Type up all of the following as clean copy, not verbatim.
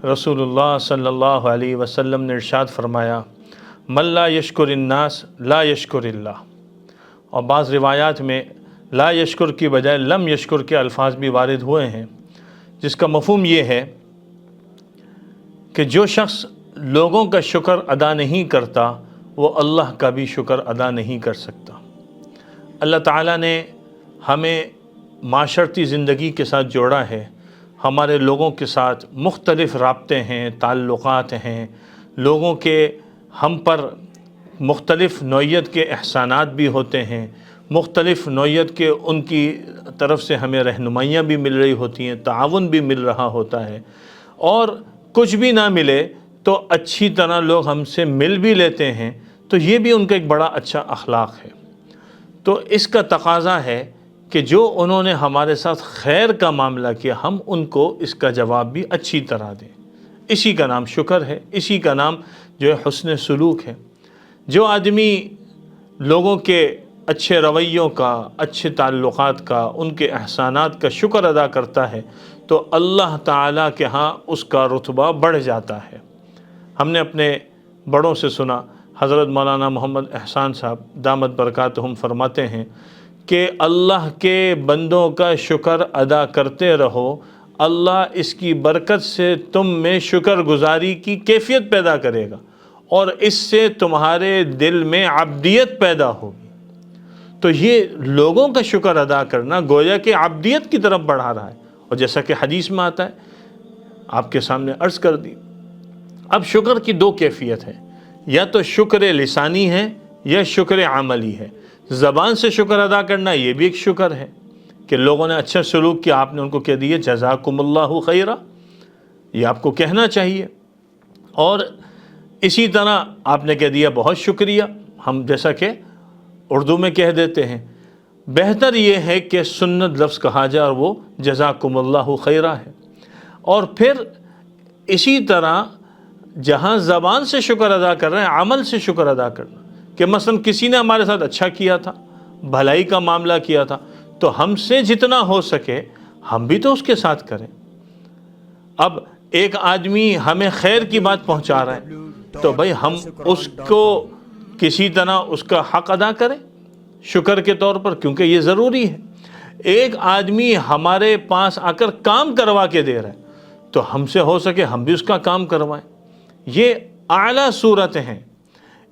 रसूलुल्लाह सल्लल्लाहु अलैहि वसल्लम ने इरशाद फरमाया, मन ला यशकुरिन्नास ला यशकुरिल्लाह। और बाज़ रिवायात में ला यशकुर की बजाय लम यशकुर के अल्फाज भी वारिद हुए हैं, जिसका मफ़हूम ये है कि जो शख्स लोगों का शुक्र अदा नहीं करता वो अल्लाह का भी शुक्र अदा नहीं कर सकता। अल्लाह ताला ने हमें माशरती ज़िंदगी के साथ जोड़ा है, हमारे लोगों के साथ मुख्तलिफ़ राब्ते हैं, ताल्लुक़ात हैं, लोगों के हम पर मुख्तलिफ़ नौइयत के एहसानात भी होते हैं, मुख्तलिफ़ नौइयत के उनकी तरफ से हमें रहनुमाइयाँ भी मिल रही होती हैं, ताउन भी मिल रहा होता है। और कुछ भी ना मिले तो अच्छी तरह लोग हमसे मिल भी लेते हैं, तो ये भी उनका एक बड़ा अच्छा अखलाक है। तो इसका तकाज़ा है कि जो उन्होंने हमारे साथ खैर का मामला किया, हम उनको इसका जवाब भी अच्छी तरह दें। इसी का नाम शुक्र है, इसी का नाम जो है हुस्न सलूक है। जो आदमी लोगों के अच्छे रवैयों का, अच्छे ताल्लुक़ात का, उनके एहसानात का शुक्र अदा करता है तो अल्लाह ताला के यहाँ उसका रुतबा बढ़ जाता है। हमने अपने बड़ों से सुना, हज़रत मौलाना मोहम्मद एहसान साहब दामत बरकातहुम फरमाते हैं कि अल्लाह के बंदों का शुक्र अदा करते रहो, अल्लाह इसकी बरकत से तुम में शुक्रगुजारी की कैफियत पैदा करेगा और इससे तुम्हारे दिल में अब्दियत पैदा होगी। तो ये लोगों का शुक्र अदा करना गोया कि अब्दियत की तरफ बढ़ा रहा है। और जैसा कि हदीस में आता है, आपके सामने अर्ज़ कर दी। अब शुक्र की दो कैफियत है, या तो शुक्र लिसानी है या शुक्र अमली है। ज़बान से शुक्र अदा करना ये भी एक शुक्र है कि लोगों ने अच्छा सलूक किया, आपने उनको कह दिया जज़ाकुमुल्लाहु खैरा, ये आपको कहना चाहिए। और इसी तरह आपने कह दिया बहुत शुक्रिया, हम जैसा कि उर्दू में कह देते हैं। बेहतर ये है कि सुन्नत लफ्ज़ कहा जाए और वो जज़ाकुमुल्लाहु खैरा है। और फिर इसी तरह जहाँ ज़बान से शुक्र अदा कर रहे हैं, अमल से शुक्र अदा करना कि मसलन किसी ने हमारे साथ अच्छा किया था, भलाई का मामला किया था, तो हमसे जितना हो सके हम भी तो उसके साथ करें। अब एक आदमी हमें खैर की बात पहुंचा रहा है तो भाई हम उसको किसी तरह उसका हक़ अदा करें शुक्र के तौर पर, क्योंकि ये ज़रूरी है। एक आदमी हमारे पास आकर काम करवा के दे रहा है तो हमसे हो सके हम भी उसका काम करवाएं। ये आला सूरत हैं।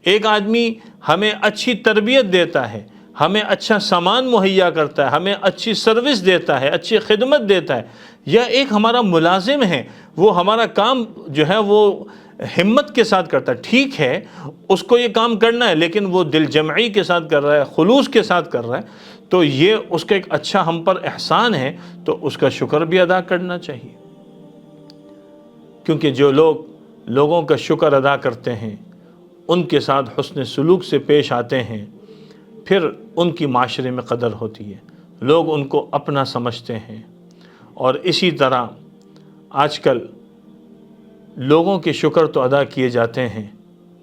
एक आदमी हमें अच्छी तरबियत देता है, हमें अच्छा सामान मुहैया करता है, हमें अच्छी सर्विस देता है, अच्छी खिदमत देता है, या एक हमारा मुलाजिम है, वो हमारा काम जो है वो हिम्मत के साथ करता है। ठीक है, उसको ये काम करना है लेकिन वो दिल जमई के साथ कर रहा है, खुलूस के साथ कर रहा है, तो ये उसका एक अच्छा हम पर एहसान है, तो उसका शुक्र भी अदा करना चाहिए। क्योंकि जो लोग लोगों का शुक्र अदा करते हैं, उनके साथ हुस्न सलूक से पेश आते हैं, फिर उनकी माशरे में कदर होती है, लोग उनको अपना समझते हैं। और इसी तरह आजकल लोगों के शुक्र तो अदा किए जाते हैं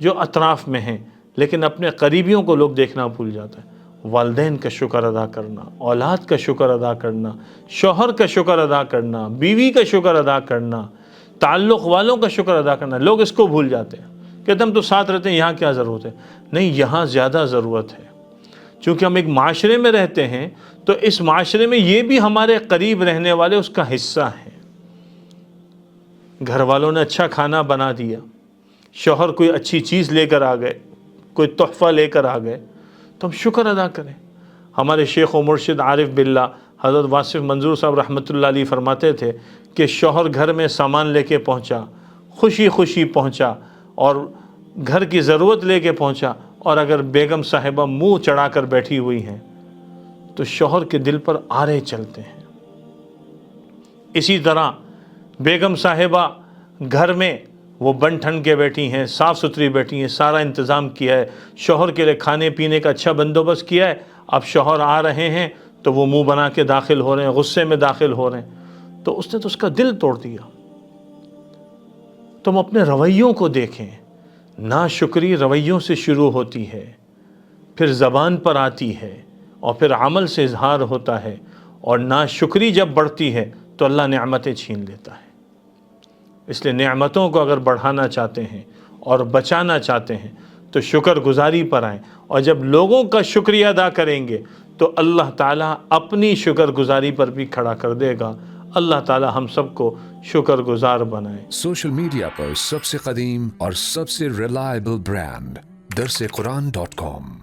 जो अतराफ़ में हैं, लेकिन अपने करीबियों को लोग देखना भूल जाता है। वालिदैन का शुक्र अदा करना, औलाद का शुक्र अदा करना, शौहर का शुक्र अदा करना, बीवी का शुक्र अदा करना, ताल्लुक़ वालों का शुक्र अदा करना, लोग इसको भूल जाते हैं। कहते हम तो साथ रहते हैं, यहाँ क्या ज़रूरत है? नहीं, यहाँ ज़्यादा ज़रूरत है। चूँकि हम एक माशरे में रहते हैं तो इस माशरे में ये भी हमारे करीब रहने वाले उसका हिस्सा हैं। घर वालों ने अच्छा खाना बना दिया, शौहर कोई अच्छी चीज़ लेकर आ गए, कोई तोहफ़ा लेकर आ गए, तो हम शुक्र अदा करें। हमारे शेख व मुर्शिद आरिफ बिल्ला हज़रत वासिफ़ मंजूर साहब रहमतुल्लाह अलैह फरमाते थे कि शौहर घर में सामान लेके पहुँचा, खुशी खुशी पहुँचा और घर की ज़रूरत लेके पहुँचा, और अगर बेगम साहिबा मुंह चढ़ाकर बैठी हुई हैं तो शौहर के दिल पर आरे चलते हैं। इसी तरह बेगम साहिबा घर में वो बन ठन के बैठी हैं, साफ़ सुथरी बैठी हैं, सारा इंतज़ाम किया है, शौहर के लिए खाने पीने का अच्छा बंदोबस्त किया है। अब शौहर आ रहे हैं तो वो मुंह बना के दाखिल हो रहे हैं, गुस्से में दाखिल हो रहे हैं, तो उसने तो उसका दिल तोड़ दिया। तुम अपने रवैयों को देखें, नाशुक्री रवैयों से शुरू होती है, फिर ज़बान पर आती है और फिर अमल से इजहार होता है, और नाशुक्री जब बढ़ती है तो अल्लाह नेमतें छीन लेता है। اس لیے نعمتوں کو اگر بڑھانا چاہتے ہیں اور بچانا چاہتے ہیں تو شکر گزاری پر آئیں، اور جب لوگوں کا شکریہ ادا کریں گے تو اللہ تعالیٰ اپنی شکر گزاری پر بھی کھڑا کر دے گا۔ اللہ تعالیٰ ہم سب کو شکر گزار بنائے۔ سوشل میڈیا پر سب سے قدیم اور سب سے ریلائبل برانڈ درسقرآن.com